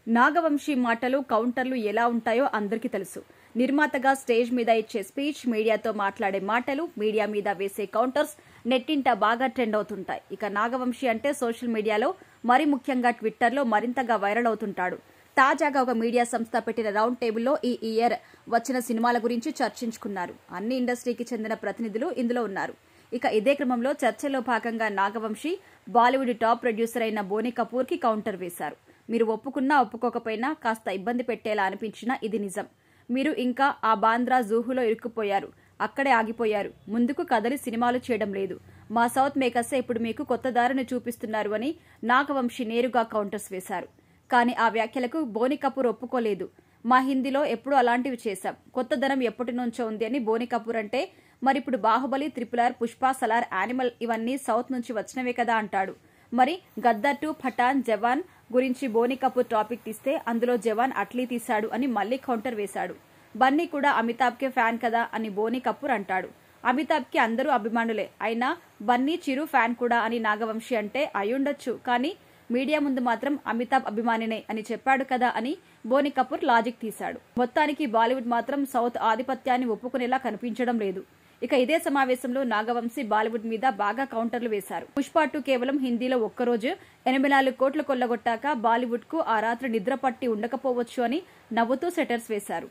నాగవంశీ మాటలు, కౌంటర్లు ఎలా ఉంటాయో అందరికీ తెలుసు. నిర్మాతగా స్టేజ్ మీద ఇచ్చే స్పీచ్, మీడియాతో మాట్లాడే మాటలు, మీడియా మీద వేసే కౌంటర్స్ నెట్టింట బాగా ట్రెండ్ అవుతుంటాయి. ఇక నాగవంశీ అంటే సోషల్ మీడియాలో, మరీ ముఖ్యంగా ట్విట్టర్లో మరింతగా వైరల్ అవుతుంటాడు. తాజాగా ఒక మీడియా సంస్థ పెట్టిన రౌండ్ టేబుల్లో ఈ ఇయర్ వచ్చిన సినిమాల గురించి చర్చించుకున్నారు. అన్ని ఇండస్ట్రీకి చెందిన ప్రతినిధులు ఇందులో ఉన్నారు. ఇక ఇదే క్రమంలో చర్చలో భాగంగా నాగవంశీ బాలీవుడ్ టాప్ ప్రొడ్యూసర్ అయిన బోనీ కపూర్ కి కౌంటర్ వేశారు. మీరు ఒప్పుకున్నా ఒప్పుకోకపోయినా, కాస్త ఇబ్బంది పెట్టేలా అనిపించినా ఇది నిజం. మీరు ఇంకా ఆ బాంద్రా జూహులో ఇరుక్కుపోయారు, అక్కడే ఆగిపోయారు, ముందుకు కదలి సినిమాలు చేయడం లేదు. మా సౌత్ మేకర్సే ఇప్పుడు మీకు కొత్త దారిని చూపిస్తున్నారు అని నాగవంశీ నేరుగా కౌంటర్స్ వేశారు. కానీ ఆ వ్యాఖ్యలకు బోనీ కపూర్ ఒప్పుకోలేదు. మా హిందీలో ఎప్పుడూ అలాంటివి చేశాం, కొత్త ధనం ఎప్పటి నుంచో ఉంది అని బోనీ కపూర్ అంటే, మరిప్పుడు బాహుబలి, RRR, పుష్ప, సలార్, యానిమల్ ఇవన్నీ సౌత్ నుంచి వచ్చినవే కదా అంటాడు. మరి గద్దర్ 2, పఠాన్, జవాన్ గురించి బోనీ కపూర్ టాపిక్ తీస్తే అందులో జవాన్ అట్లీ తీశాడు అని మళ్లీ కౌంటర్ వేశాడు. బన్నీ కూడా అమితాబ్ కే ఫ్యాన్ కదా అని బోనీ కపూర్ అంటాడు. అమితాబ్ కి అందరూ అభిమానులే, అయినా బన్నీ చిరు ఫ్యాన్ కూడా అని నాగవంశీ అంటే అయ్యుండొచ్చు, కానీ మీడియా ముందు మాత్రం అమితాబ్ అభిమానినే అని చెప్పాడు కదా అని బోనీ కపూర్ లాజిక్ తీశాడు. మొత్తానికి బాలీవుడ్ మాత్రం సౌత్ ఆధిపత్యాన్ని ఒప్పుకునేలా కనిపించడం లేదు. ఇక ఇదే సమావేశంలో నాగవంశీ బాలీవుడ్ మీద బాగా కౌంటర్లు వేశారు. పుష్ప 2 కేవలం హిందీలో ఒక్కరోజు 84 కోట్లు కొల్లగొట్టాక బాలీవుడ్ కు ఆ రాత్రి నిద్ర పట్టి ఉండకపోవచ్చు అని నవ్వుతూ సెటర్స్ వేశారు.